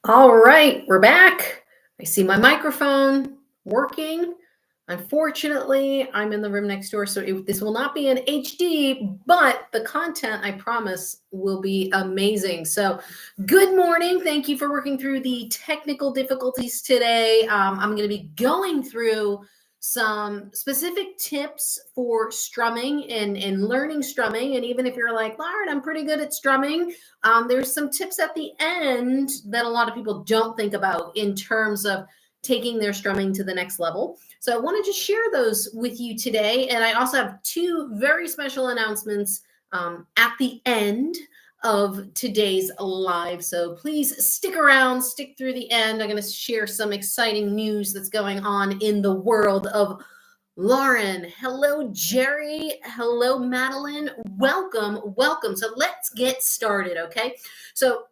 All right, we're back. I see my microphone working. Unfortunately, I'm in the room next door, so this will not be in HD, but the content, I promise, will be amazing. So, good morning. Thank you for working through the technical difficulties today. I'm going to be going through some specific tips for strumming and learning strumming. And even if you're like, Lauren, I'm pretty good at strumming, there's some tips at the end that a lot of people don't think about in terms of taking their strumming to the next level. So I wanted to share those with you today. And I also have two very special announcements at the end of today's live. So please stick around, stick through the end. I'm going to share some exciting news that's going on in the world of Lauren. Hello, Jerry. Hello, Madeline. Welcome, welcome. So let's get started, okay? So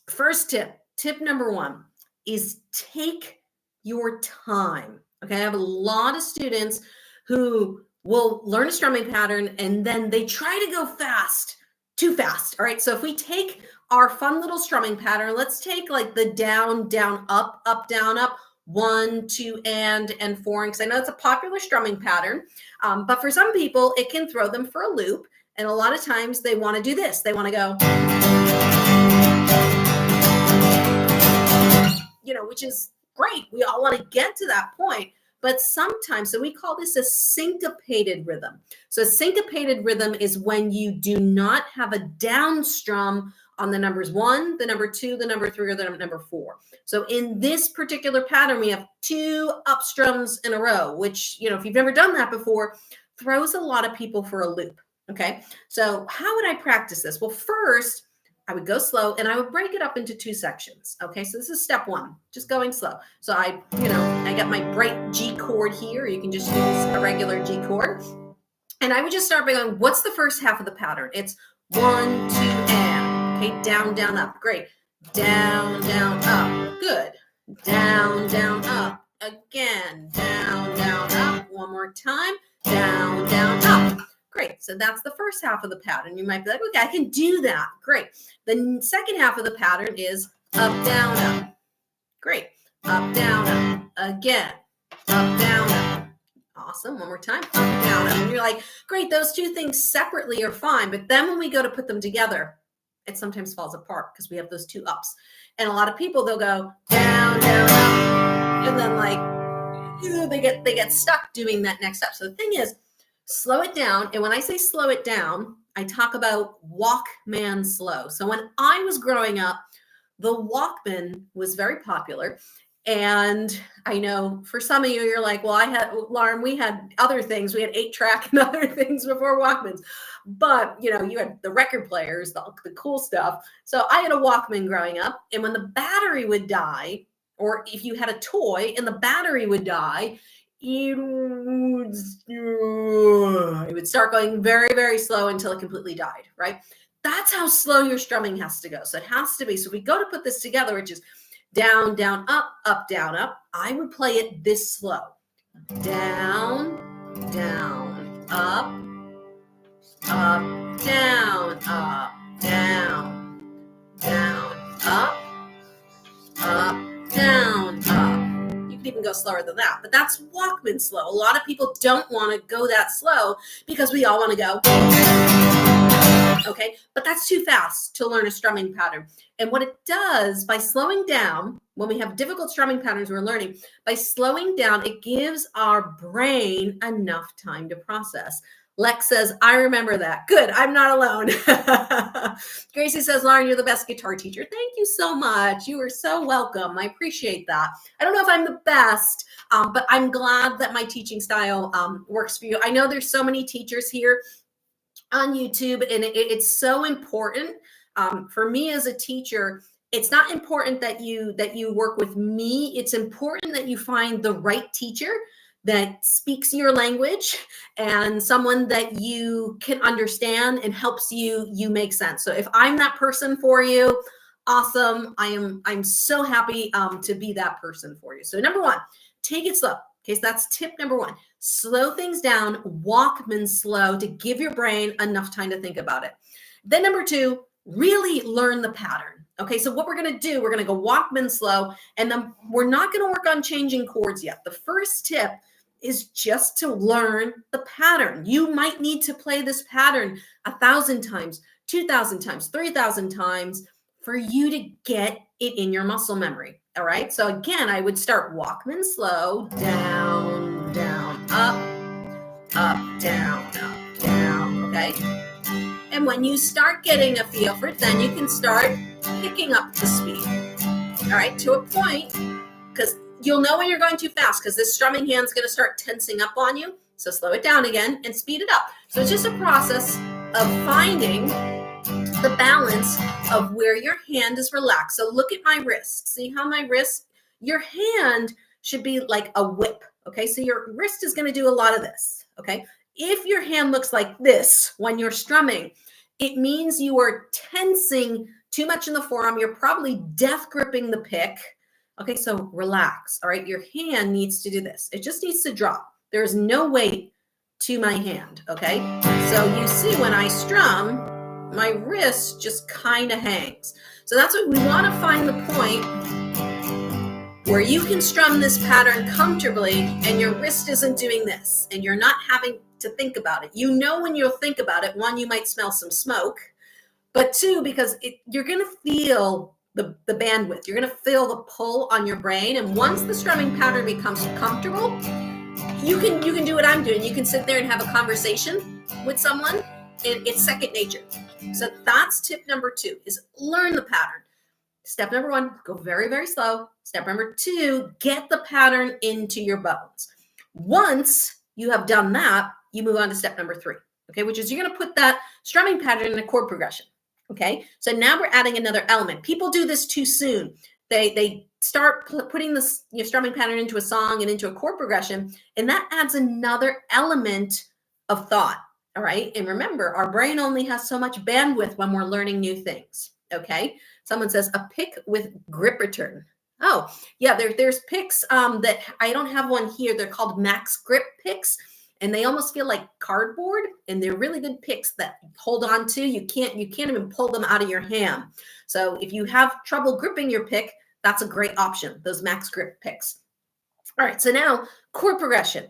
first tip number one is take your time, okay? I have a lot of students who will learn a strumming pattern and then they try to go fast, too fast, all right? So if we take our fun little strumming pattern, let's take like the down, down, up, down, up, 1, 2, and 4, because I know it's a popular strumming pattern, but for some people, it can throw them for a loop, and a lot of times they want to do this. They want to go, which is great. We all want to get to that point, but sometimes, so we call this a syncopated rhythm. So a syncopated rhythm is when you do not have a down strum on the numbers 1, the number 2, the number 3, or the number 4. So in this particular pattern, we have 2 up strums in a row, which, if you've never done that before, throws a lot of people for a loop. Okay. So how would I practice this? Well, first, I would go slow and I would break it up into 2 sections. Okay. So this is step 1, just going slow. So I got my bright G chord here. You can just use a regular G chord. And I would just start by going, what's the first half of the pattern? It's 1, 2, and. Okay, down, down, up. Great. Down, down, up. Good. Down, down, up. Again. Down, down, up. One more time. Down, down, up. Great. So that's the first half of the pattern. You might be like, okay, I can do that. Great. The second half of the pattern is up, down, up. Great. Up, down, up. Again. Up, down, up. Awesome. One more time. Up, down, up. And you're like, great. Those 2 things separately are fine. But then when we go to put them together, it sometimes falls apart because we have those 2 ups. And a lot of people, they'll go down, down, up. And then they get stuck doing that next step. So the thing is, slow it down. And when I say slow it down, I talk about Walkman slow. So when I was growing up, the Walkman was very popular. And I know for some of you, you're like, well, Lauren, we had other things. We had 8-track and other things before Walkmans. But, you had the record players, the cool stuff. So I had a Walkman growing up. And when the battery would die, or if you had a toy and the battery would die, it would start going very, very slow until it completely died, right? That's how slow your strumming has to go. So it has to be. So we go to put this together, which is down, down, up, down, up. I would play it this slow. Down, down, up, down, down, down, up, down, up. You can even go slower than that, but that's Walkman slow. A lot of people don't want to go that slow because we all want to go. Okay, but that's too fast to learn a strumming pattern. And what it does by slowing down, when we have difficult strumming patterns we're learning, by slowing down, it gives our brain enough time to process. Lex says, I remember that. Good, I'm not alone. Gracie says, Lauren, you're the best guitar teacher. Thank you so much. You are so welcome. I appreciate that. I don't know if I'm the best, but I'm glad that my teaching style works for you. I know there's so many teachers here on YouTube, and it's so important for me as a teacher. It's not important that you work with me. It's important that you find the right teacher that speaks your language and someone that you can understand and helps you make sense. So if I'm that person for you, awesome. I'm so happy to be that person for you. So number 1, take it slow. Okay, so that's tip number 1. Slow things down, Walkman slow, to give your brain enough time to think about it. Then number 2, really learn the pattern. Okay, so what we're going to do, we're going to go Walkman slow, and then we're not going to work on changing chords yet. The first tip is just to learn the pattern. You might need to play this pattern 1,000 times, 2,000 times, 3,000 times for you to get it in your muscle memory. All right, so again, I would start Walkman slow, down, down, up, down, okay? And when you start getting a feel for it, then you can start picking up the speed, all right, to a point, because you'll know when you're going too fast, because this strumming hand's going to start tensing up on you. So slow it down again and speed it up. So it's just a process of finding the balance of where your hand is relaxed. So look at my wrist. See how my wrist, your hand should be like a whip, okay? So your wrist is going to do a lot of this, okay? If your hand looks like this when you're strumming, it means you are tensing too much in the forearm. You're probably death gripping the pick. Okay, so relax. All right, your hand needs to do this. It just needs to drop. There's no weight to my hand. Okay, so you see when I strum, my wrist just kind of hangs. So that's what we want to find the point where you can strum this pattern comfortably and your wrist isn't doing this and you're not having to think about it. You know, when you'll think about it, one, you might smell some smoke, but two, because you're going to feel the bandwidth. You're going to feel the pull on your brain. And once the strumming pattern becomes comfortable, you can do what I'm doing. You can sit there and have a conversation with someone, and it's second nature. So that's tip number 2, is learn the pattern. Step number 1, go very, very slow. Step number 2, get the pattern into your bones. Once you have done that, you move on to step number 3, okay, which is you're going to put that strumming pattern in a chord progression. Okay, so now we're adding another element. People do this too soon. They start putting this strumming pattern into a song and into a chord progression, and that adds another element of thought. All right, and remember, our brain only has so much bandwidth when we're learning new things. Okay, someone says a pick with grip return. Oh, yeah, there's picks that I don't have one here. They're called max grip picks. And they almost feel like cardboard, and they're really good picks that hold on to. You can't even pull them out of your hand. So if you have trouble gripping your pick, that's a great option, those max grip picks. All right, so now chord progression.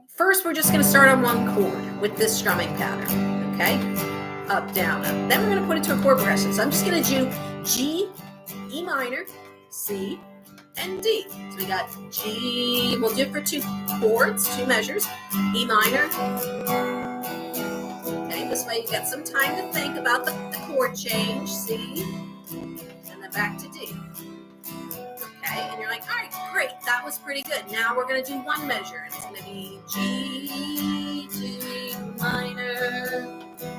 First, we're just going to start on one chord with this strumming pattern, okay? Up, down, up. Then we're going to put it to a chord progression. So I'm just going to do G, E minor, C, and D. So we got G, we'll do it for 2 chords, 2 measures, E minor. Okay, this way you get some time to think about the chord change, C, and then back to D. Okay, and you're like, all right, great, that was pretty good. Now we're going to do 1 measure, and it's going to be G to E minor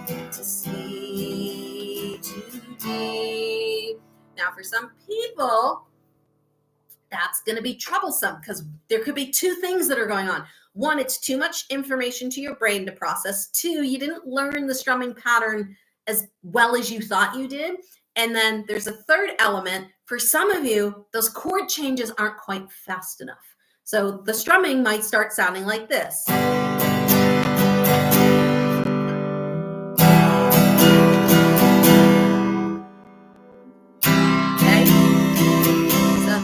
to C to D. Now for some people, that's going to be troublesome because there could be 2 things that are going on. 1, it's too much information to your brain to process. 2, you didn't learn the strumming pattern as well as you thought you did. And then there's a third element. For some of you, those chord changes aren't quite fast enough. So the strumming might start sounding like this.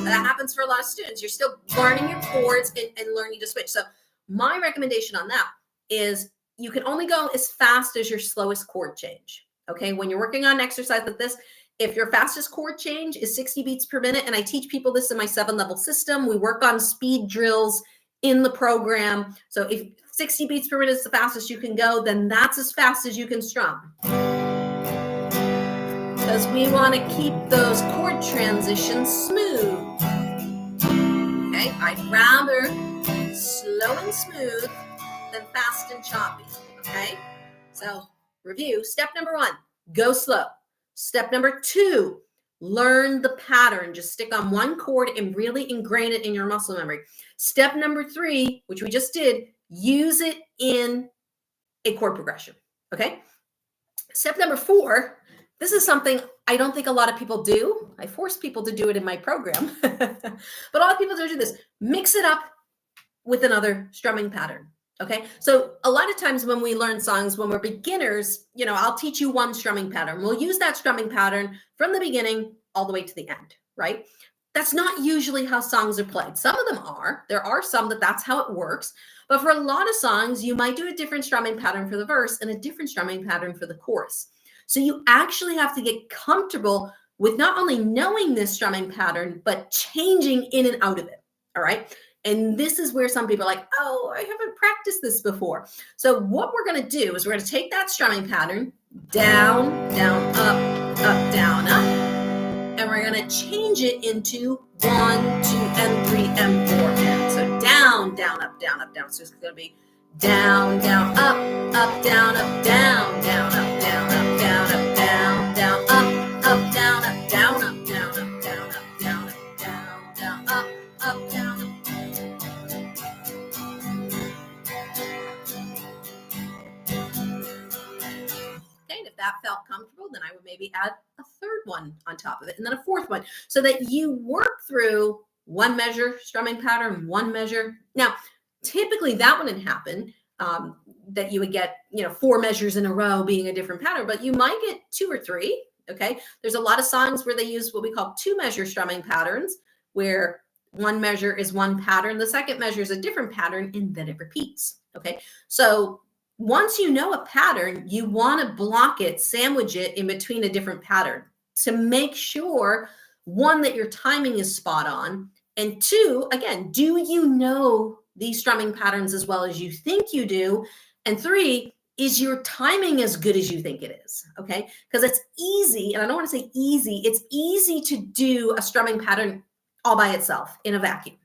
That happens for a lot of students. You're still learning your chords and learning to switch. So my recommendation on that is you can only go as fast as your slowest chord change. Okay, when you're working on an exercise like this, if your fastest chord change is 60 beats per minute, and I teach people this in my 7-level system, we work on speed drills in the program. So if 60 beats per minute is the fastest you can go, then that's as fast as you can strum. Because we want to keep those chord transitions smooth. Okay, I'd rather slow and smooth than fast and choppy. Okay, so review. Step number 1, go slow. Step number 2, learn the pattern. Just stick on 1 chord and really ingrain it in your muscle memory. Step number 3, which we just did, use it in a chord progression. Okay, step number 4, this is something I don't think a lot of people do. I force people to do it in my program. But a lot of people do this. Mix it up with another strumming pattern. Okay, so a lot of times when we learn songs, when we're beginners, I'll teach you one strumming pattern. We'll use that strumming pattern from the beginning all the way to the end, right? That's not usually how songs are played. Some of them are. There are some that's how it works. But for a lot of songs, you might do a different strumming pattern for the verse and a different strumming pattern for the chorus. So you actually have to get comfortable with not only knowing this strumming pattern, but changing in and out of it. All right. And this is where some people are like, oh, I haven't practiced this before. So what we're going to do is we're going to take that strumming pattern down, down, up, down, up. And we're going to change it into 1, 2, and 3, and 4. And so down, down, up, down, up, down. So it's going to be down, down, up, down, up, down, down, up, down, up, down, up, down, down, up, down, up, down, up, down, up, down, up, down, up, down, down, up, down, up. And if that felt comfortable, then I would maybe add a third one on top of it, and then a fourth one, so that you work through one measure strumming pattern, one measure. Now, typically that wouldn't happen, that you would get, 4 measures in a row being a different pattern, but you might get 2 or 3. Okay. There's a lot of songs where they use what we call 2 measure strumming patterns, where one measure is one pattern, the second measure is a different pattern, and then it repeats. Okay. So once you know a pattern, you want to block it, sandwich it in between a different pattern to make sure, one, that your timing is spot on, and 2, again, do you know these strumming patterns as well as you think you do? And 3, is your timing as good as you think it is? Okay, because it's easy, and I don't want to say easy, it's easy to do a strumming pattern all by itself in a vacuum.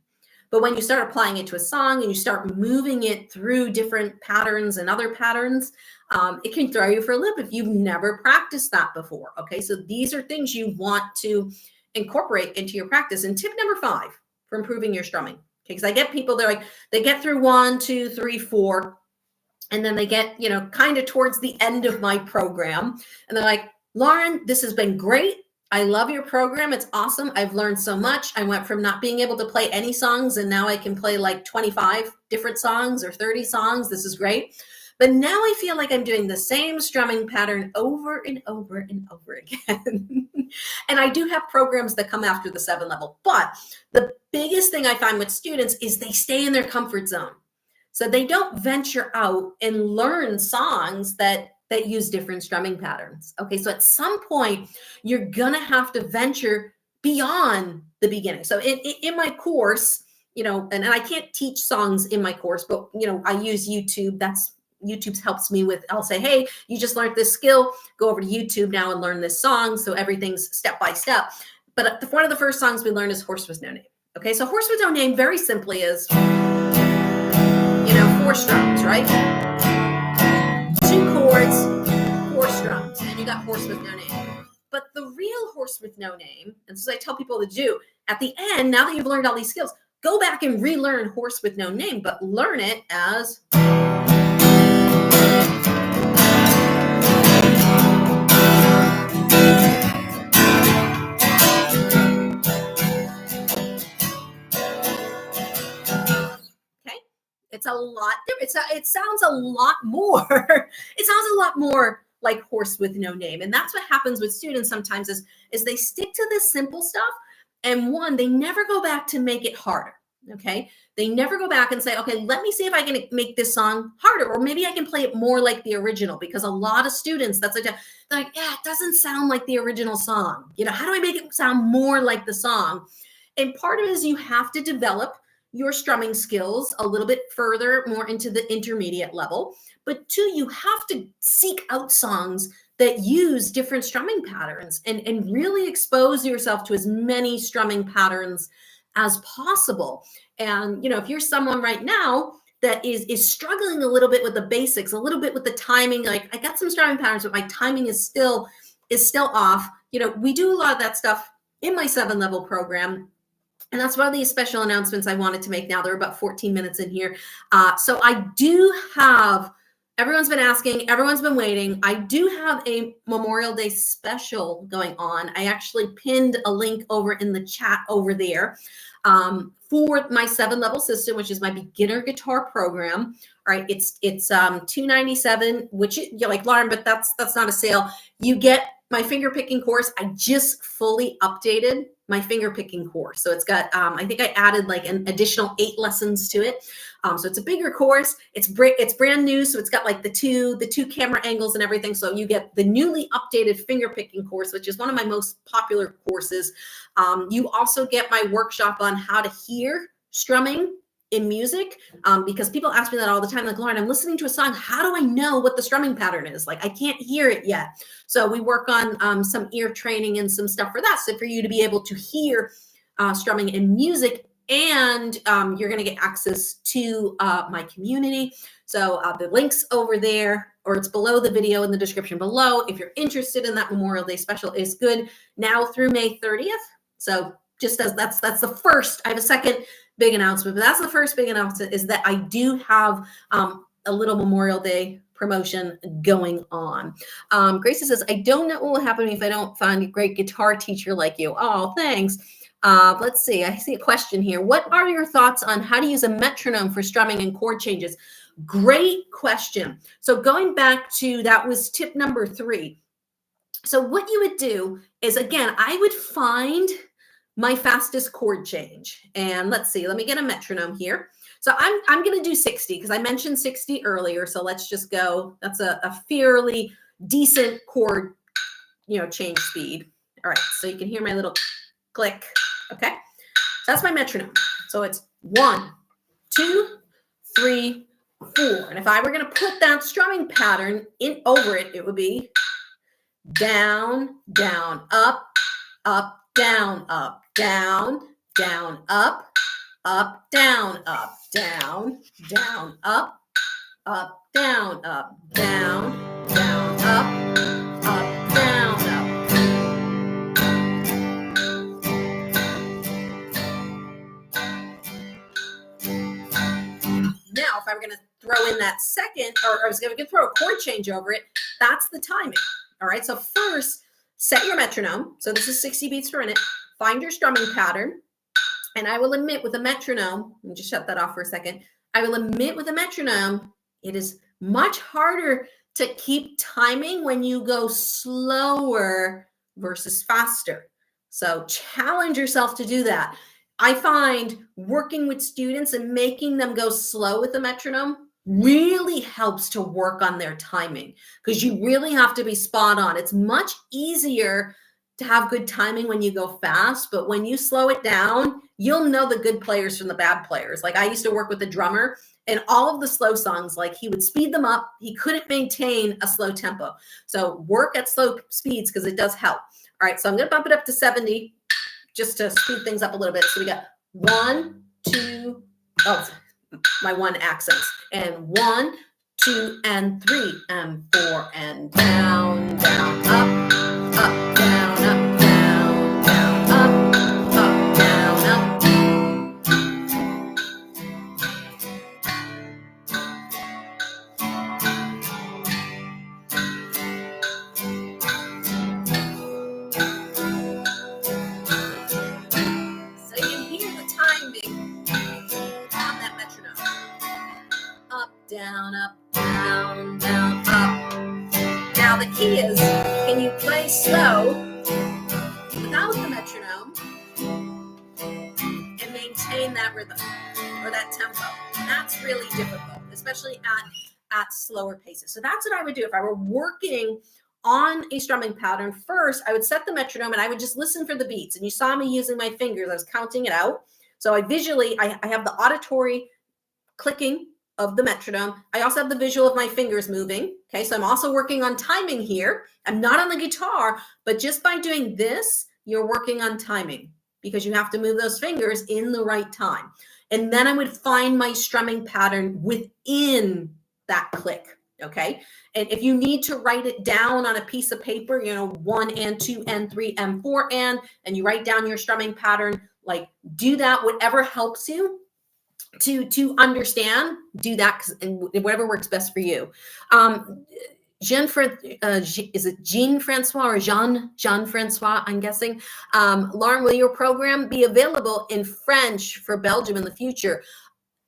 But when you start applying it to a song and you start moving it through different patterns and other patterns, it can throw you for a loop if you've never practiced that before. Okay, so these are things you want to incorporate into your practice. And tip number 5 for improving your strumming. Okay, because I get people, they get through 1, 2, 3, 4, and then they get, kind of towards the end of my program, and they're like, Lauren, this has been great. I love your program. It's awesome. I've learned so much. I went from not being able to play any songs, and now I can play like 25 different songs or 30 songs. This is great. But now I feel like I'm doing the same strumming pattern over and over and over again. And I do have programs that come after the 7 level. But the biggest thing I find with students is they stay in their comfort zone. So they don't venture out and learn songs that use different strumming patterns. Okay, so at some point, you're gonna have to venture beyond the beginning. So in my course, and I can't teach songs in my course, but I use YouTube. YouTube helps me with, I'll say, hey, you just learned this skill, go over to YouTube now and learn this song. So everything's step by step. But one of the first songs we learned is Horse With No Name. Okay, so Horse With No Name very simply is, 4 strums, right? 2 chords, 4 strums, and you got Horse With No Name. But the real Horse With No Name, and so I tell people to do, at the end, now that you've learned all these skills, go back and relearn Horse With No Name, but learn it as... It's a lot. It sounds a lot more. It sounds a lot more like Horse With No Name. And that's what happens with students sometimes is they stick to this simple stuff. And one, they never go back to make it harder. Okay. They never go back and say, okay, let me see if I can make this song harder, or maybe I can play it more like the original, because a lot of students, they're like, yeah, it doesn't sound like the original song. How do I make it sound more like the song? And part of it is you have to develop your strumming skills a little bit further, more into the intermediate level. But 2, you have to seek out songs that use different strumming patterns and really expose yourself to as many strumming patterns as possible. And, if you're someone right now that is struggling a little bit with the basics, a little bit with the timing, like I got some strumming patterns, but my timing is still off. We do a lot of that stuff in my 7 level program. And that's one of these special announcements I wanted to make now. There are about 14 minutes in here. So I do have Everyone's been asking, everyone's been waiting. I do have a Memorial Day special going on. I actually pinned a link over in the chat over there for my 7-level system, which is my beginner guitar program. All right, it's $297, which you're like, Lauren, but that's not a sale. You get my finger picking course. I just fully updated my finger picking course. So it's got, I think I added like an additional 8 lessons to it. So it's a bigger course. It's brand new. So it's got like the two camera angles and everything. So you get the newly updated finger picking course, which is one of my most popular courses. You also get my workshop on how to hear strumming in music, because people ask me that all the time, like, Lauren, I'm listening to a song. How do I know what the strumming pattern is? Like, I can't hear it yet. So we work on some ear training and some stuff for that. So for you to be able to hear strumming in music, and you're going to get access to my community. So the link's over there, or it's below the video in the description below. If you're interested in that Memorial Day special, is good now through May 30th. So just as that's the first, I have a second big announcement, but that's the first big announcement, is that I do have a little Memorial Day promotion going on. Gracie says, I don't know what will happen if I don't find a great guitar teacher like you. Oh, thanks. Let's see. I see a question here. What are your thoughts on how to use a metronome for strumming and chord changes? Great question. So going back to, that was tip number 3. So what you would do is, again, I would find my fastest chord change. And let's see, let me get a metronome here. So I'm going to do 60 because I mentioned 60 earlier. So let's just go. That's a fairly decent chord, change speed. All right. So you can hear my little click. Okay. So that's my metronome. So it's 1, 2, 3, 4. And if I were going to put that strumming pattern in over it, it would be down, down, up, up, down, up, down, down, up, up, down, up, down, down, up, down, up, down, down, up, down, up. Now, if I were going to throw in that second, or I was going to throw a chord change over it, that's the timing. All right. So first, set your metronome. So this is 60 beats per minute. Find your strumming pattern. And I will admit, with a metronome, let me just shut that off for a second. I will admit, with a metronome, it is much harder to keep timing when you go slower versus faster. So challenge yourself to do that. I find working with students and making them go slow with the metronome really helps to work on their timing, because you really have to be spot on. It's much easier to have good timing when you go fast, but when you slow it down, you'll know the good players from the bad players. Like, I used to work with a drummer, and all of the slow songs, like, he would speed them up. He couldn't maintain a slow tempo. So work at slow speeds, because it does help. All right, so I'm going to bump it up to 70 just to speed things up a little bit. So we got 1, 2, oh, my 1 accents, and 1, 2, and 3, and 4, and down, down, up, down, up, down, down, up, down, up. So you can hear the timing on that metronome. Up, down, down, up. Now the key is, can you play slow without the metronome and maintain that rhythm or that tempo? And that's really difficult, especially at slower paces. So that's what I would do if I were working on a strumming pattern. First, I would set the metronome and I would just listen for the beats. And you saw me using my fingers. I was counting it out. So I have the auditory clicking of the metronome. I also have the visual of my fingers moving. Okay, so I'm also working on timing here. I'm not on the guitar, but just by doing this, you're working on timing, because you have to move those fingers in the right time. And then I would find my strumming pattern within that click. Okay, and if you need to write it down on a piece of paper, 1 and 2 and 3 and 4 and you write down your strumming pattern, like, do that, whatever helps you. to understand, do that, and whatever works best for you. Is it Jean Francois or Jean Francois? I'm guessing. Lauren, will your program be available in French for Belgium in the future?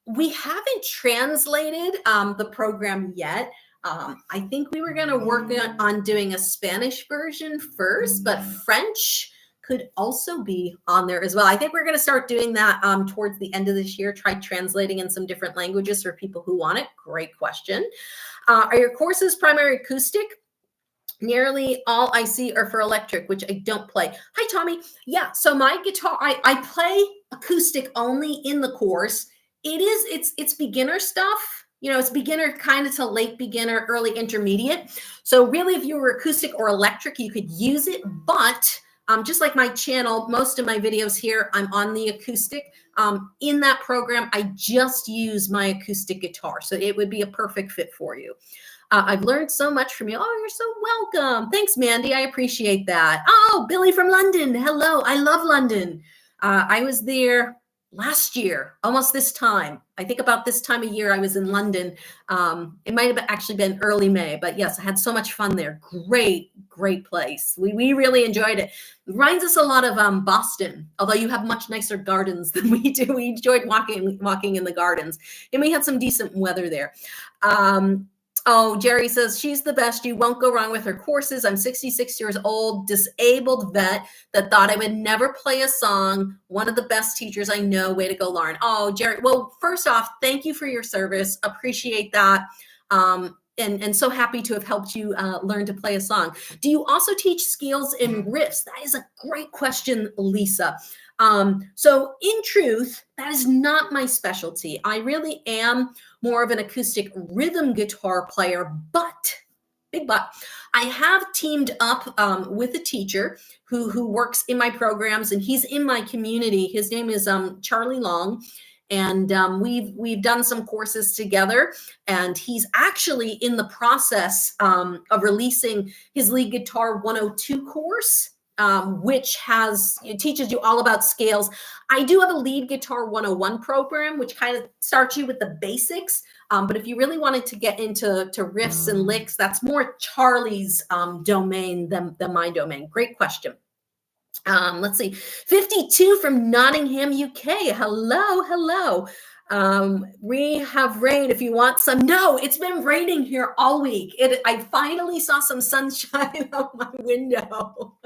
We haven't translated the program yet. I think we were going to work on doing a Spanish version first, but French could also be on there as well. I think we're going to start doing that towards the end of this year, try translating in some different languages for people who want it. Great question. Are your courses primary acoustic? Nearly all I see are for electric, which I don't play. Hi, Tommy. Yeah, so my guitar, I play acoustic only in the course. It's beginner stuff. You know, it's beginner kind of to late beginner, early intermediate. So really, if you were acoustic or electric, you could use it. But just like my channel, most of my videos here, I'm on the acoustic. In that program, I just use my acoustic guitar. So it would be a perfect fit for you. I've learned so much from you. Oh, you're so welcome. Thanks, Mandy. I appreciate that. Oh, Billy from London. Hello. I love London. I was there last year, almost this time. I think about this time of year I was in London. It might have actually been early May, but yes, I had so much fun there. Great, great place. We really enjoyed it. It reminds us a lot of Boston, although you have much nicer gardens than we do. We enjoyed walking in the gardens, and we had some decent weather there. Oh, Jerry says, she's the best. You won't go wrong with her courses. I'm 66 years old, disabled vet that thought I would never play a song. One of the best teachers I know. Way to go, Lauren. Oh, Jerry. Well, first off, thank you for your service. Appreciate that. And so happy to have helped you learn to play a song. Do you also teach scales and riffs? That is a great question, Lisa. So in truth, that is not my specialty. I really am more of an acoustic rhythm guitar player, but I have teamed up with a teacher who works in my programs, and he's in my community. His name is Charlie Long, and we've done some courses together, and he's actually in the process of releasing his lead guitar 102 course. Which teaches you all about scales. I do have a lead guitar 101 program, which kind of starts you with the basics. But if you really wanted to get into riffs and licks, that's more Charlie's domain than my domain. Great question. Let's see. 52 from Nottingham, UK. Hello. We have rain if you want some. No, it's been raining here all week. I finally saw some sunshine out my window.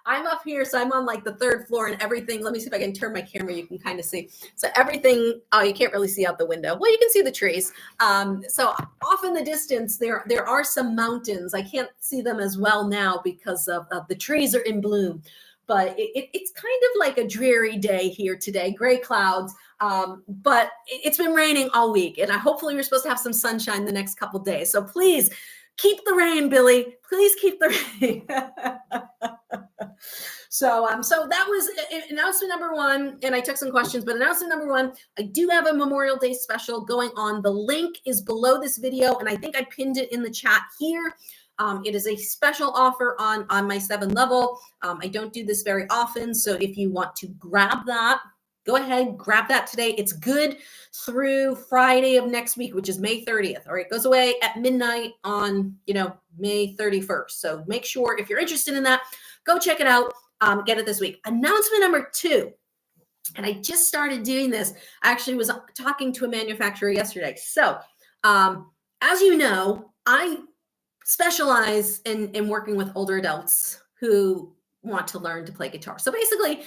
I'm up here, so I'm on like the third floor, and everything. Let me see if I can turn my camera. You can kind of see. So everything. Oh, you can't really see out the window. Well, you can see the trees. So off in the distance, there are some mountains. I can't see them as well now because of the trees are in bloom. But it's kind of like a dreary day here today. Gray clouds. But it's been raining all week, and hopefully we're supposed to have some sunshine the next couple days. So please keep the rain, Billy. Please keep the rain. So that was announcement number one, and I took some questions, but announcement number one, I do have a Memorial Day special going on. The link is below this video, and I think I pinned it in the chat here. It is a special offer on my 7 level. I don't do this very often, so if you want to grab that, go ahead, grab that today. It's good through Friday of next week, which is May 30th. All right, it goes away at midnight on, May 31st. So make sure if you're interested in that, go check it out. Get it this week. Announcement number 2. And I just started doing this. I actually was talking to a manufacturer yesterday. So as you know, I specialize in working with older adults who want to learn to play guitar. So basically,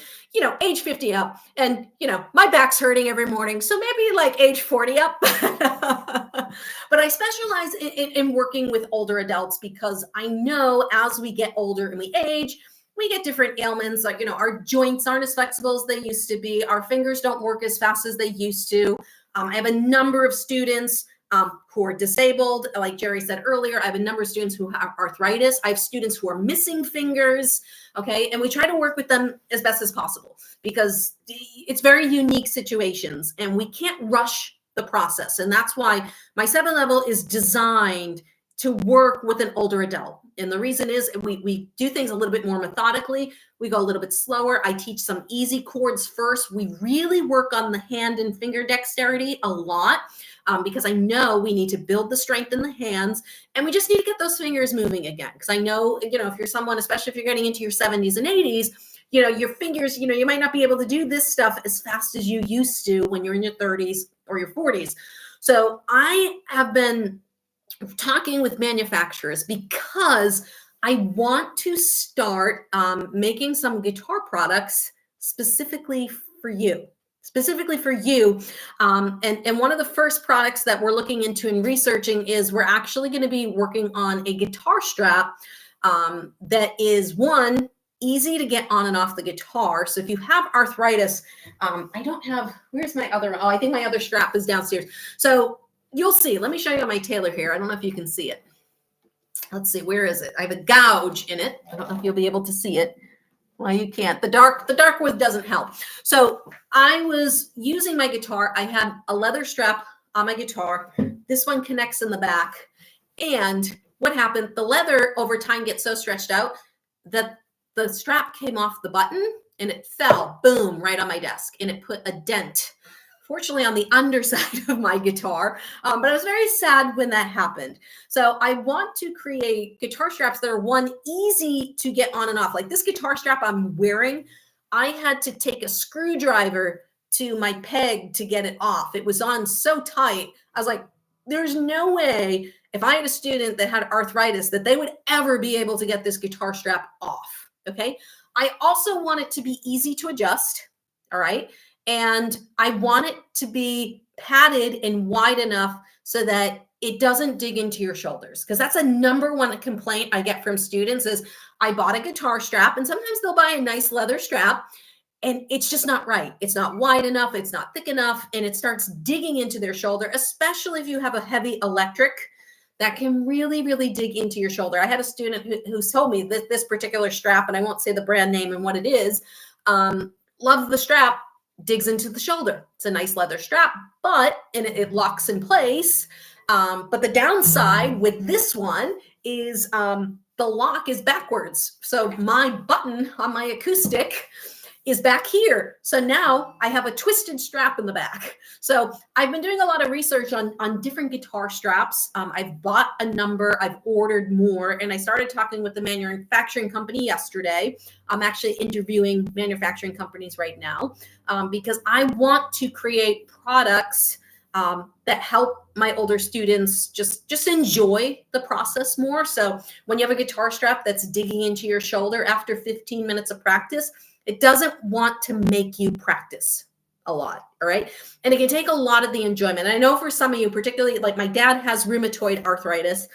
age 50 up, and, my back's hurting every morning. So maybe like age 40 up. But I specialize in working with older adults because I know as we get older and we age, we get different ailments. Like, our joints aren't as flexible as they used to be. Our fingers don't work as fast as they used to. I have a number of students who are disabled. Like Jerry said earlier, I have a number of students who have arthritis. I have students who are missing fingers. Okay. And we try to work with them as best as possible because it's very unique situations and we can't rush the process. And that's why my 7 level is designed to work with an older adult. And the reason is we do things a little bit more methodically. We go a little bit slower. I teach some easy chords first. We really work on the hand and finger dexterity a lot because I know we need to build the strength in the hands, and we just need to get those fingers moving again. Because I know, if you're someone, especially if you're getting into your 70s and 80s, your fingers, you might not be able to do this stuff as fast as you used to when you're in your 30s or your 40s. So I have been talking with manufacturers because I want to start making some guitar products specifically for you. And one of the first products that we're looking into and researching is we're actually going to be working on a guitar strap that is, one, easy to get on and off the guitar. So if you have arthritis, I don't have, where's my other, I think my other strap is downstairs. So you'll see, let me show you on my tailor here. I don't know if you can see it. Let's see, where is it? I have a gouge in it. I don't know if you'll be able to see it. Well, you can't. The dark wood doesn't help. So I was using my guitar. I had a leather strap on my guitar. This one connects in the back. And what happened? The leather over time gets so stretched out that the strap came off the button and it fell, boom, right on my desk. And it put a dent, fortunately, on the underside of my guitar. But I was very sad when that happened. So I want to create guitar straps that are, one, easy to get on and off. Like this guitar strap I'm wearing, I had to take a screwdriver to my peg to get it off. It was on so tight. I was like, there's no way if I had a student that had arthritis that they would ever be able to get this guitar strap off. Okay. I also want it to be easy to adjust. All right. And I want it to be padded and wide enough so that it doesn't dig into your shoulders. Because that's a number one complaint I get from students is I bought a guitar strap, and sometimes they'll buy a nice leather strap and it's just not right. It's not wide enough. It's not thick enough. And it starts digging into their shoulder, especially if you have a heavy electric that can really, really dig into your shoulder. I had a student who told me that this particular strap, and I won't say the brand name and what it is, loved the strap, digs into the shoulder. It's a nice leather strap, but it locks in place. But the downside with this one is the lock is backwards. So my button on my acoustic is back here. So now I have a twisted strap in the back. So I've been doing a lot of research on different guitar straps. I've bought a number, I've ordered more, and I started talking with the manufacturing company yesterday. I'm actually interviewing manufacturing companies right now because I want to create products that help my older students just enjoy the process more. So when you have a guitar strap that's digging into your shoulder after 15 minutes of practice, it doesn't want to make you practice a lot, all right? And it can take a lot of the enjoyment. And I know for some of you, particularly like my dad has rheumatoid arthritis.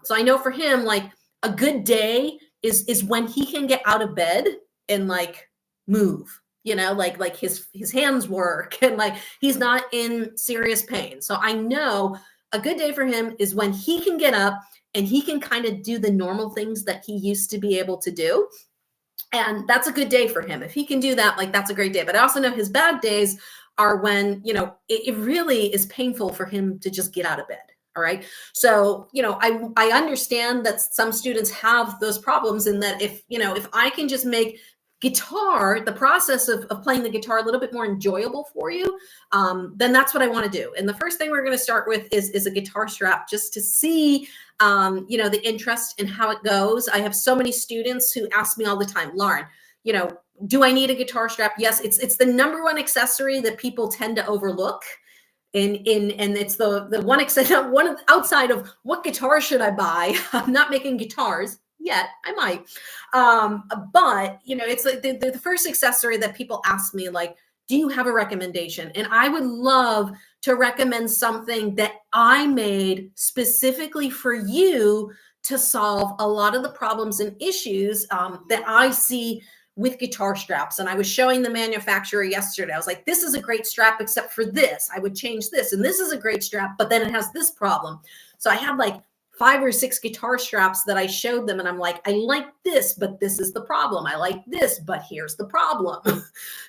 So I know for him, like a good day is when he can get out of bed and like move, like his hands work and like he's not in serious pain. So I know a good day for him is when he can get up and he can kind of do the normal things that he used to be able to do. And that's a good day for him. If he can do that, like that's a great day. But I also know his bad days are when, it really is painful for him to just get out of bed. All right. So, I understand that some students have those problems and that if I can just make guitar, the process of playing the guitar a little bit more enjoyable for you, then that's what I want to do. And the first thing we're going to start with is a guitar strap just to see, the interest in how it goes. I have so many students who ask me all the time, Lauren, do I need a guitar strap? Yes, it's the number one accessory that people tend to overlook. And it's the one outside of what guitar should I buy? I'm not making guitars yet. I might. But it's like the first accessory that people ask me, like, do you have a recommendation? And I would love to recommend something that I made specifically for you to solve a lot of the problems and issues that I see with guitar straps. And I was showing the manufacturer yesterday. I was like, this is a great strap, except for this. I would change this. And this is a great strap, but then it has this problem. So I had like 5 or 6 guitar straps that I showed them, and I'm like, I like this, but this is the problem. I like this, but here's the problem.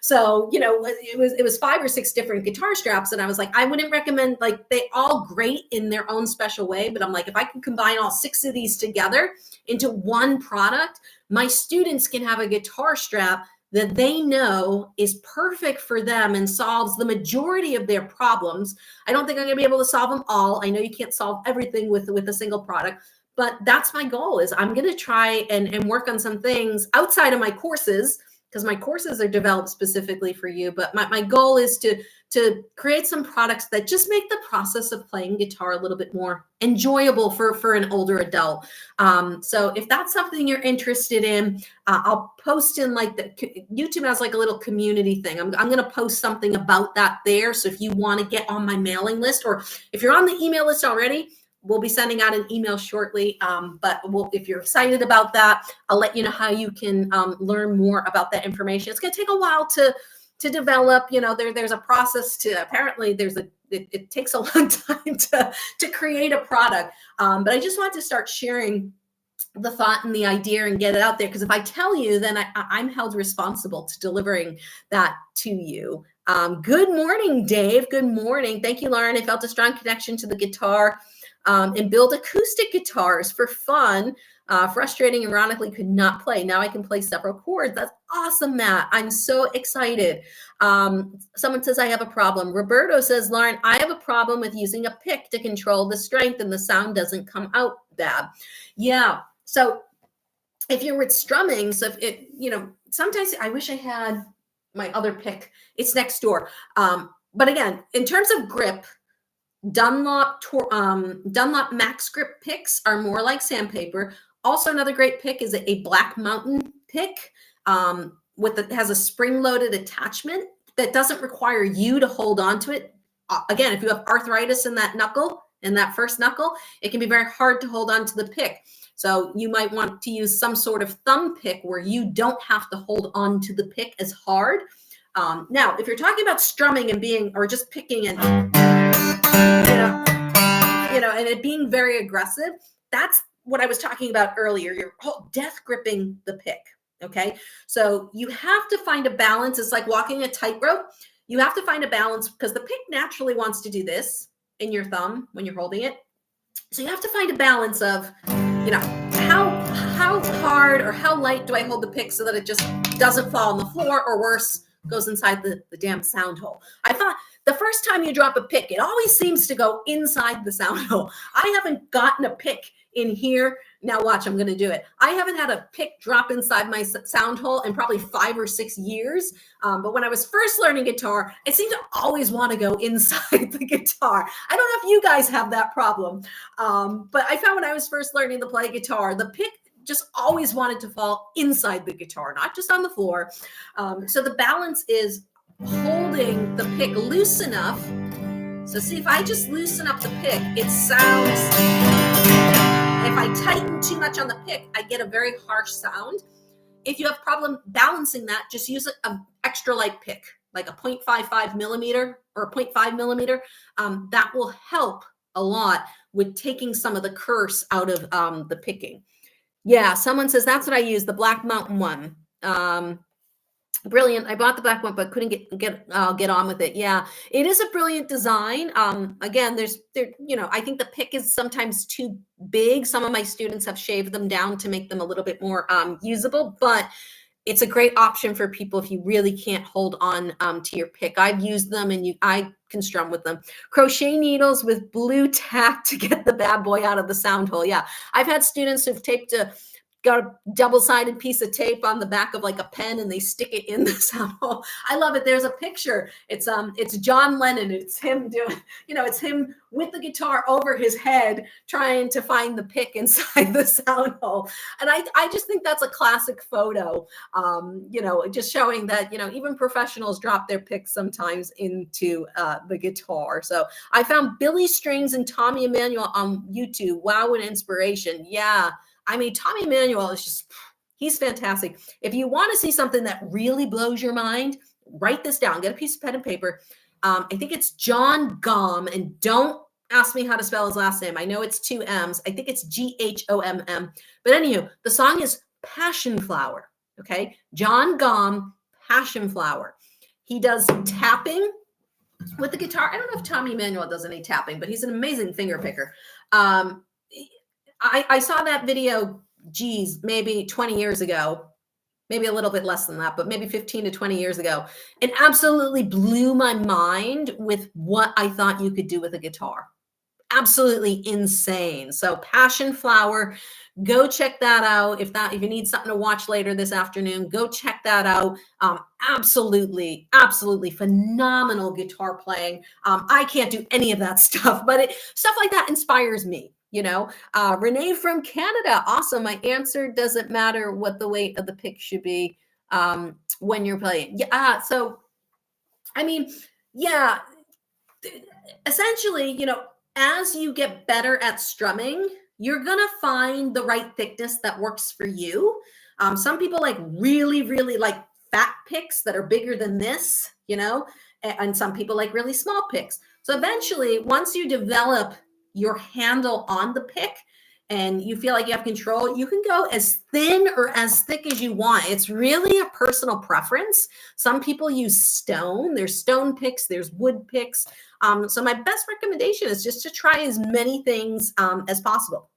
So, it was 5 or 6 different guitar straps, and I was like, I wouldn't recommend, like, they all great in their own special way, but I'm like, if I can combine all 6 of these together into one product, my students can have a guitar strap that they know is perfect for them and solves the majority of their problems. I don't think I'm going to be able to solve them all. I know you can't solve everything with a single product, but that's my goal. Is I'm going to try and work on some things outside of my courses, because my courses are developed specifically for you. But my goal is to create some products that just make the process of playing guitar a little bit more enjoyable for an older adult. So if that's something you're interested in, I'll post in, like, YouTube has like a little community thing. I'm going to post something about that there. So if you want to get on my mailing list, or if you're on the email list already, we'll be sending out an email shortly. But if you're excited about that, I'll let you know how you can learn more about that information. It's going to take a while to develop. There's a process to, apparently it takes a long time to create a product. But I just want to start sharing the thought and the idea and get it out there. Because if I tell you, then I'm held responsible to delivering that to you. Good morning, Dave. Good morning. Thank you, Lauren. I felt a strong connection to the guitar and build acoustic guitars for fun. Frustrating, ironically, could not play. Now I can play several chords. That's awesome, Matt. I'm so excited. Someone says I have a problem. Roberto says, Lauren, I have a problem with using a pick to control the strength and the sound doesn't come out bad. Yeah. So if you're with strumming, so sometimes I wish I had my other pick. It's next door. But again, in terms of grip, Dunlop Max Grip picks are more like sandpaper. Also, another great pick is a Black Mountain pick has a spring-loaded attachment that doesn't require you to hold on to it. Again, if you have arthritis in that knuckle, in that first knuckle, it can be very hard to hold on to the pick. So you might want to use some sort of thumb pick where you don't have to hold on to the pick as hard. Now, if you're talking about strumming or just picking and and it being very aggressive, that's what I was talking about earlier. You're death gripping the pick. Okay. So you have to find a balance. It's like walking a tightrope. You have to find a balance because the pick naturally wants to do this in your thumb when you're holding it. So you have to find a balance of, how hard or how light do I hold the pick so that it just doesn't fall on the floor, or worse, goes inside the damn sound hole. I thought the first time you drop a pick, it always seems to go inside the sound hole. I haven't gotten a pick in here. Now watch, I'm going to do it. I haven't had a pick drop inside my sound hole in probably 5 or 6 years. But when I was first learning guitar, I seemed to always want to go inside the guitar. I don't know if you guys have that problem. But I found when I was first learning to play guitar, the pick just always wanted to fall inside the guitar, not just on the floor. So the balance is holding the pick loose enough. So see, if I just loosen up the pick, it sounds, if I tighten too much on the pick, I get a very harsh sound. If you have problem balancing that, just use an extra light pick, like a 0.55 millimeter or a 0.5 millimeter. That will help a lot with taking some of the curse out of the picking. Yeah, someone says that's what I use, the Black Mountain one. Brilliant. I bought the black one, but couldn't get on with it. Yeah, it is a brilliant design. Again, I think the pick is sometimes too big. Some of my students have shaved them down to make them a little bit more usable, but it's a great option for people if you really can't hold on to your pick. I've used them and I can strum with them. Crochet needles with blue tack to get the bad boy out of the sound hole. Yeah, I've had students who've got a double-sided piece of tape on the back of like a pen and they stick it in the sound hole. I love it. There's a picture. It's John Lennon. It's him doing, it's him with the guitar over his head trying to find the pick inside the sound hole. And I just think that's a classic photo, just showing that, even professionals drop their picks sometimes into the guitar. So I found Billy Strings and Tommy Emmanuel on YouTube. Wow, an inspiration. Yeah. I mean, Tommy Emmanuel is he's fantastic. If you want to see something that really blows your mind, write this down. Get a piece of pen and paper. I think it's John Gom, and don't ask me how to spell his last name. I know it's 2 M's. I think it's Ghomm. But anywho, the song is Passion Flower. Okay. John Gaume, Passion Flower. He does tapping with the guitar. I don't know if Tommy Emmanuel does any tapping, but he's an amazing finger picker. I saw that video, geez, maybe 20 years ago, maybe a little bit less than that, but maybe 15 to 20 years ago, and absolutely blew my mind with what I thought you could do with a guitar. Absolutely insane. So Passion Flower, go check that out. If you need something to watch later this afternoon, go check that out. Absolutely phenomenal guitar playing. I can't do any of that stuff, but stuff like that inspires me. Renee from Canada. Awesome. My answer doesn't matter what the weight of the pick should be when you're playing. Yeah. So, I mean, yeah, essentially, as you get better at strumming, you're going to find the right thickness that works for you. Some people like really, really like fat picks that are bigger than this, and some people like really small picks. So eventually, once you develop your handle on the pick and you feel like you have control, you can go as thin or as thick as you want. It's really a personal preference. Some people use stone. There's stone picks, there's wood picks. So my best recommendation is just to try as many things as possible.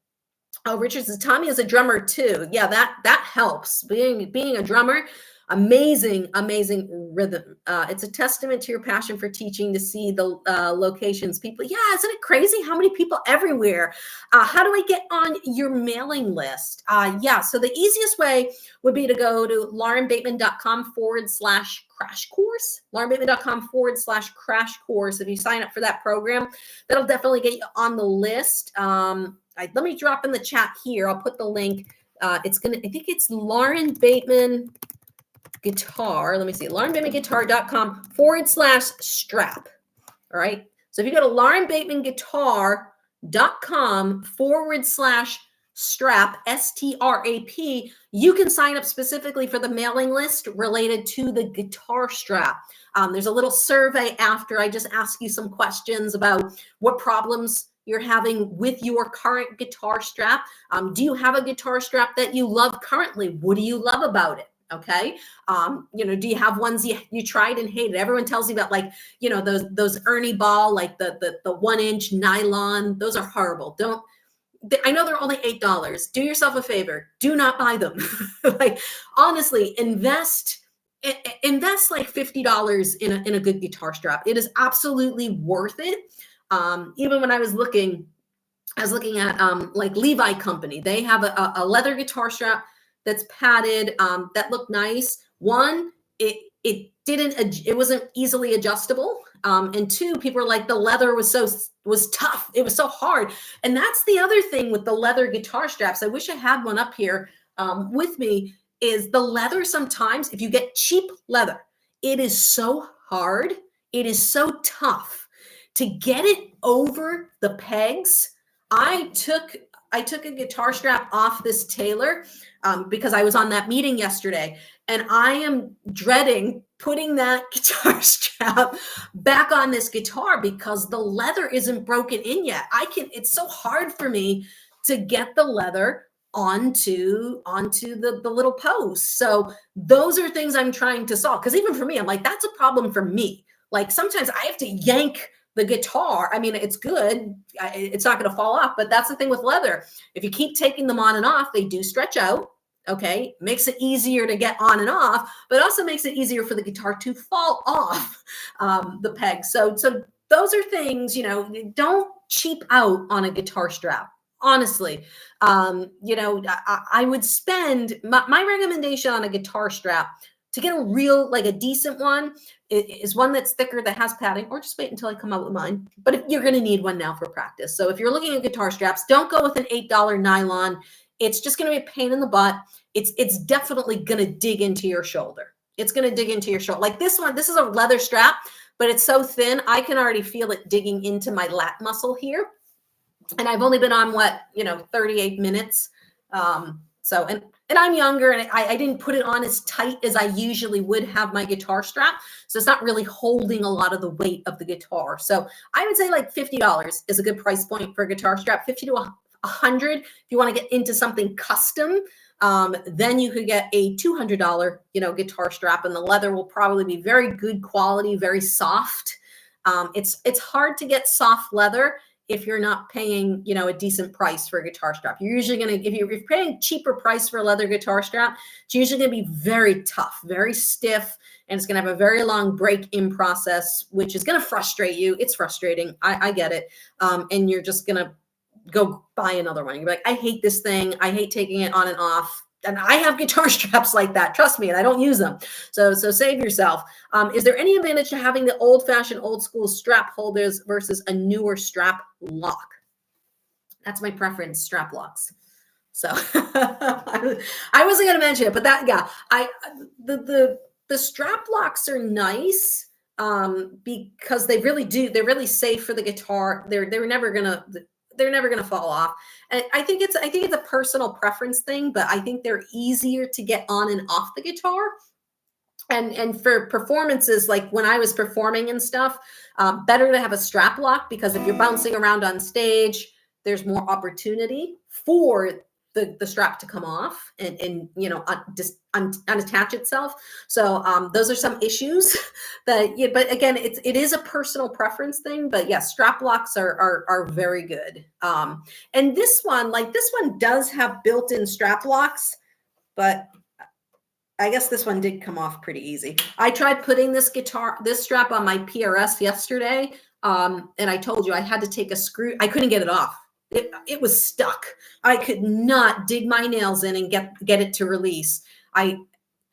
Oh, Richard says Tommy is a drummer too. Yeah, that helps. Being a drummer, amazing rhythm. It's a testament to your passion for teaching to see the locations. People, yeah, isn't it crazy how many people everywhere? How do I get on your mailing list? Yeah, so the easiest way would be to go to laurenbateman.com/crash course. laurenbateman.com/crash course. If you sign up for that program, that'll definitely get you on the list. Let me drop in the chat here. I'll put the link. I think it's Lauren Bateman Guitar. Let me see. laurenbatemanguitar.com/strap. All right. So if you go to laurenbatemanguitar.com/strap, STRAP, you can sign up specifically for the mailing list related to the guitar strap. There's a little survey after. I just ask you some questions about what problems you're having with your current guitar strap. Do you have a guitar strap that you love currently? What do you love about it? Okay. Do you have ones you tried and hated? Everyone tells you about those Ernie Ball, like the 1-inch nylon. Those are horrible. I know they're only $8. Do yourself a favor. Do not buy them. Honestly, invest like $50 in a good guitar strap. It is absolutely worth it. Even when I was looking at like Levi Company. They have a leather guitar strap that's padded, that looked nice. One, it wasn't easily adjustable. And two, people were like, the leather was tough. It was so hard. And that's the other thing with the leather guitar straps. I wish I had one up here with me, is the leather sometimes, if you get cheap leather, it is so hard. It is so tough to get it over the pegs. I took a guitar strap off this tailor because I was on that meeting yesterday, and I am dreading putting that guitar strap back on this guitar because the leather isn't broken in yet. It's so hard for me to get the leather onto the little post. So those are things I'm trying to solve. Because even for me, I'm like, that's a problem for me. Like sometimes I have to yank the guitar. I mean, it's good. It's not going to fall off, but that's the thing with leather. If you keep taking them on and off, they do stretch out. Okay. Makes it easier to get on and off, but also makes it easier for the guitar to fall off the peg. So those are things, don't cheap out on a guitar strap. Honestly, I would spend my recommendation on a guitar strap to get a decent one is one that's thicker, that has padding, or just wait until I come out with mine. But you're going to need one now for practice. So if you're looking at guitar straps, don't go with an $8 nylon. It's just going to be a pain in the butt. It's definitely going to dig into your shoulder. It's going to dig into your shoulder. Like this one, this is a leather strap, but it's so thin, I can already feel it digging into my lat muscle here. And I've only been on 38 minutes. And and I'm younger, and I didn't put it on as tight as I usually would have my guitar strap. So it's not really holding a lot of the weight of the guitar. So I would say like $50 is a good price point for a guitar strap, 50 to 100. If you want to get into something custom, then you could get a $200, guitar strap, and the leather will probably be very good quality, very soft. It's hard to get soft leather if you're not paying, a decent price for a guitar strap. You're usually going to, if you're paying cheaper price for a leather guitar strap, it's usually going to be very tough, very stiff, and it's going to have a very long break-in process, which is going to frustrate you. It's frustrating. I get it. And you're just going to go buy another one. You're like, I hate this thing. I hate taking it on and off. And I have guitar straps like that. Trust me, and I don't use them. So save yourself. Is there any advantage to having the old-fashioned, old-school strap holders versus a newer strap lock? That's my preference, strap locks. So I wasn't going to mention it, but the strap locks are nice because they're really safe for the guitar. They're never gonna fall off. And I think it's a personal preference thing, but I think they're easier to get on and off the guitar. And for performances, like when I was performing and stuff, better to have a strap lock, because if you're bouncing around on stage, there's more opportunity for the strap to come off and just unattach itself. So those are some issues but again, it is a personal preference thing. But yes, strap locks are very good. And this one does have built-in strap locks, but I guess this one did come off pretty easy. I tried putting this strap on my PRS yesterday, and I told you I had to take a screw. I couldn't get it off. It was stuck. I could not dig my nails in and get it to release. I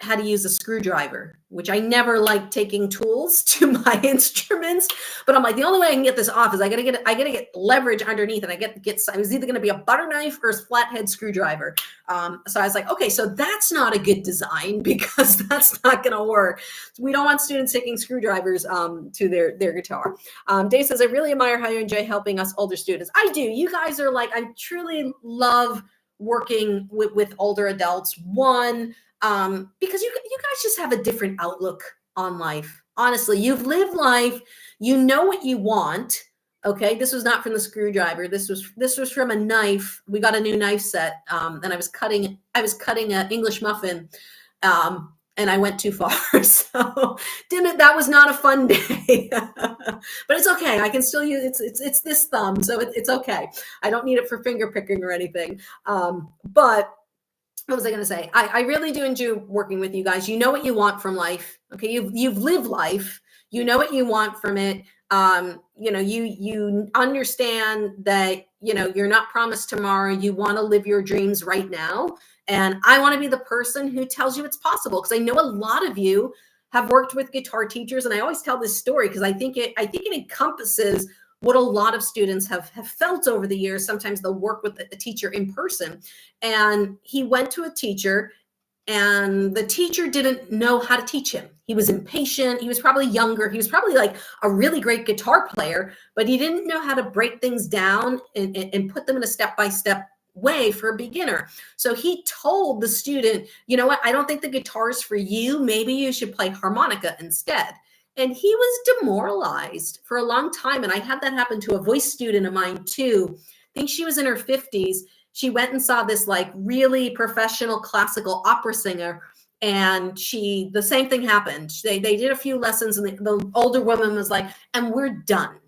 had to use a screwdriver, which I never like taking tools to my instruments. But I'm like, the only way I can get this off is I gotta get leverage underneath, and I was either gonna be a butter knife or a flathead screwdriver. So I was like, okay, so that's not a good design, because that's not gonna work. We don't want students taking screwdrivers to their guitar. Dave says, I really admire how you enjoy helping us older students. I do. You guys are like, I truly love working with older adults. Because you guys just have a different outlook on life. Honestly, you've lived life. You know what you want. Okay, this was not from the screwdriver. This was from a knife. We got a new knife set, and I was cutting an English muffin, and I went too far. So that was not a fun day. But it's okay. I can still use it's this thumb, so it's okay. I don't need it for finger picking or anything. But what was I going to say? I really do enjoy working with you guys. You know what you want from life. Okay. You've lived life. You know what you want from it. You understand that, you're not promised tomorrow. You want to live your dreams right now. And I want to be the person who tells you it's possible. Because I know a lot of you have worked with guitar teachers. And I always tell this story because I think it encompasses what a lot of students have felt over the years. Sometimes they'll work with a teacher in person, and he went to a teacher, and the teacher didn't know how to teach him. He was impatient. He was probably younger. He was probably like a really great guitar player, but he didn't know how to break things down and put them in a step-by-step way for a beginner. So he told the student, you know what? I don't think the guitar is for you. Maybe you should play harmonica instead. And he was demoralized for a long time. And I had that happen to a voice student of mine too. I think she was in her 50s. She went and saw this like really professional classical opera singer. And the same thing happened. They did a few lessons, and the older woman was like, and we're done.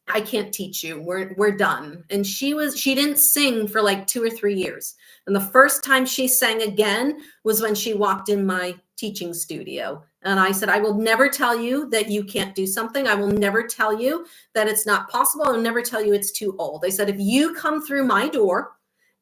I can't teach you. We're done. And she didn't sing for like 2 or 3 years. And the first time she sang again was when she walked in my teaching studio. And I said, I will never tell you that you can't do something. I will never tell you that it's not possible. I'll never tell you it's too old. I said, if you come through my door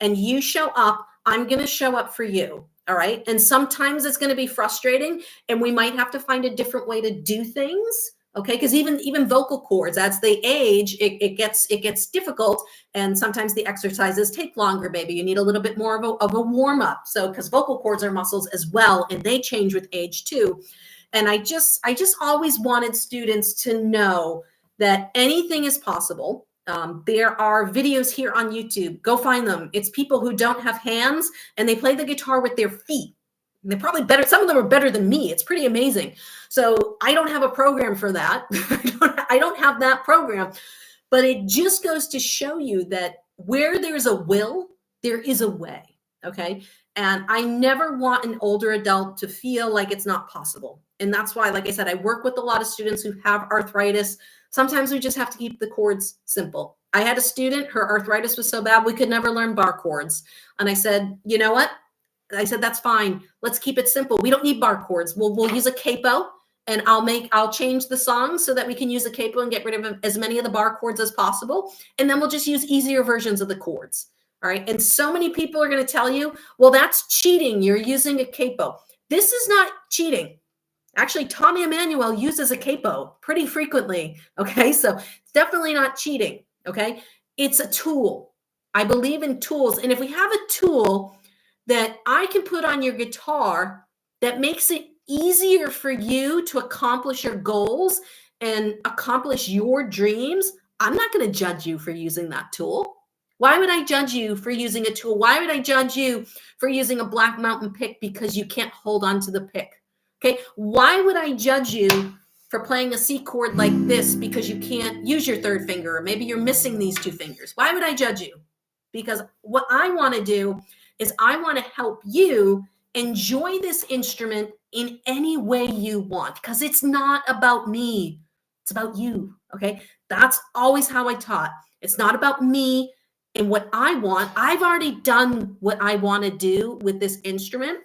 and you show up, I'm going to show up for you. All right. And sometimes it's going to be frustrating, and we might have to find a different way to do things. Okay. Because even vocal cords, as they age, it gets difficult. And sometimes the exercises take longer. Maybe you need a little bit more of a warm up. So, because vocal cords are muscles as well, and they change with age too. And I just always wanted students to know that anything is possible. There are videos here on YouTube. Go find them. It's people who don't have hands and they play the guitar with their feet. And they're probably better. Some of them are better than me. It's pretty amazing. So I don't have a program for that. I don't have that program. But it just goes to show you that where there's a will, there is a way. Okay. And I never want an older adult to feel like it's not possible. And that's why, like I said, I work with a lot of students who have arthritis. Sometimes we just have to keep the chords simple. I had a student, her arthritis was so bad, we could never learn bar chords. And I said, you know what? I said, that's fine. Let's keep it simple. We don't need bar chords. We'll use a capo, and I'll change the song so that we can use a capo and get rid of as many of the bar chords as possible. And then we'll just use easier versions of the chords. All right. And so many people are going to tell you, well, that's cheating. You're using a capo. This is not cheating. Actually, Tommy Emmanuel uses a capo pretty frequently. Okay. So it's definitely not cheating. Okay. It's a tool. I believe in tools. And if we have a tool that I can put on your guitar that makes it easier for you to accomplish your goals and accomplish your dreams, I'm not going to judge you for using that tool. Why would I judge you for using a tool? Why would I judge you for using a Black Mountain pick because you can't hold on to the pick? Okay. Why would I judge you for playing a C chord like this because you can't use your third finger, or maybe you're missing these two fingers? Why would I judge you? Because what I want to do is I want to help you enjoy this instrument in any way you want, because it's not about me. It's about you. Okay. That's always how I taught. It's not about me and what I want. I've already done what I want to do with this instrument.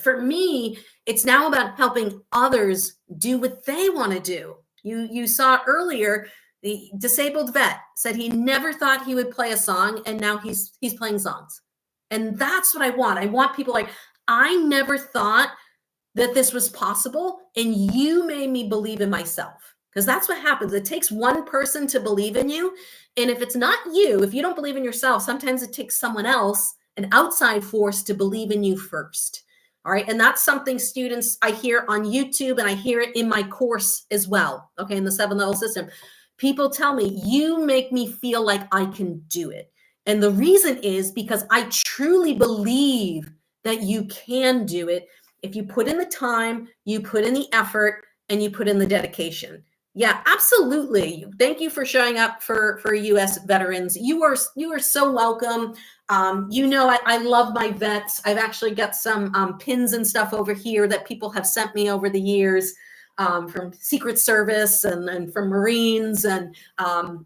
For me, it's now about helping others do what they want to do. You saw earlier, the disabled vet said he never thought he would play a song, and now he's playing songs. And that's what I want. I want people like, I never thought that this was possible, and you made me believe in myself. Because that's what happens. It takes one person to believe in you. And if it's not you, if you don't believe in yourself, sometimes it takes someone else, an outside force, to believe in you first. All right. And that's something students, I hear on YouTube, and I hear it in my course as well. Okay. In the 7-level system, people tell me, you make me feel like I can do it. And the reason is because I truly believe that you can do it if you put in the time, you put in the effort, and you put in the dedication. Yeah, absolutely. Thank you for showing up for U.S. veterans. You are so welcome. I love my vets. I've actually got some pins and stuff over here that people have sent me over the years, from Secret Service and from Marines. And, I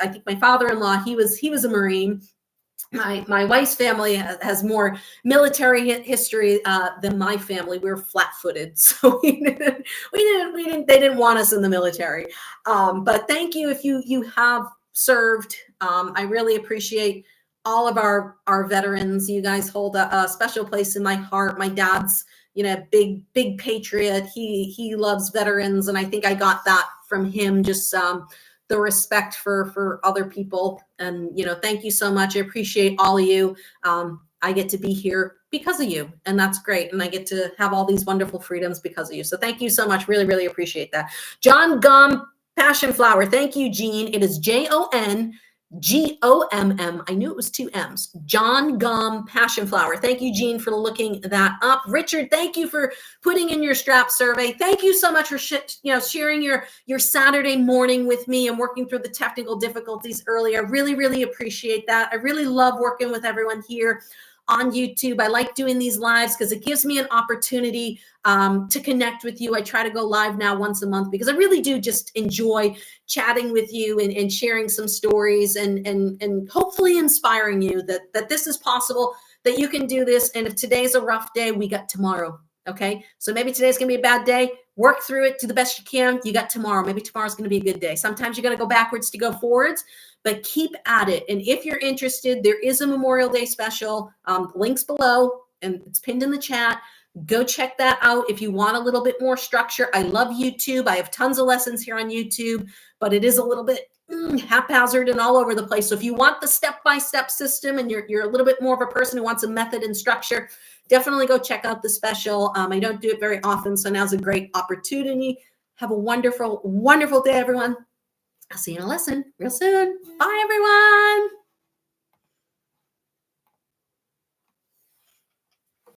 think my father-in-law, he was a Marine. My wife's family has more military history than my family. We're flat-footed, so they didn't want us in the military. But thank you if you have served. I really appreciate all of our veterans. You guys hold a special place in my heart. My dad's, big patriot. He loves veterans, and I think I got that from him. Just the respect for other people. And, thank you so much. I appreciate all of you. I get to be here because of you, and that's great. And I get to have all these wonderful freedoms because of you. So thank you so much. Really, really appreciate that. John Gum, Passion Flower. Thank you, Jean. It is JONGOMM. I knew it was 2 M's. John Gum, Passion Flower. Thank you, Jean, for looking that up. Richard, thank you for putting in your strap survey. Thank you so much for sharing your Saturday morning with me and working through the technical difficulties earlier. I really, really appreciate that. I really love working with everyone here on YouTube. I like doing these lives because it gives me an opportunity to connect with you. I try to go live now once a month because I really do just enjoy chatting with you and sharing some stories and hopefully inspiring you that this is possible, that you can do this. And if today's a rough day, we got tomorrow. Okay. So maybe today's going to be a bad day. Work through it, do the best you can. You got tomorrow. Maybe tomorrow's going to be a good day. Sometimes you got to go backwards to go forwards, but keep at it. And if you're interested, there is a Memorial Day special, links below, and it's pinned in the chat. Go check that out if you want a little bit more structure. I love YouTube. I have tons of lessons here on YouTube, but it is a little bit haphazard and all over the place. So if you want the step-by-step system and you're a little bit more of a person who wants a method and structure, definitely go check out the special. I don't do it very often, so now's a great opportunity. Have a wonderful, wonderful day, everyone. I'll see you in a lesson real soon. Bye, everyone.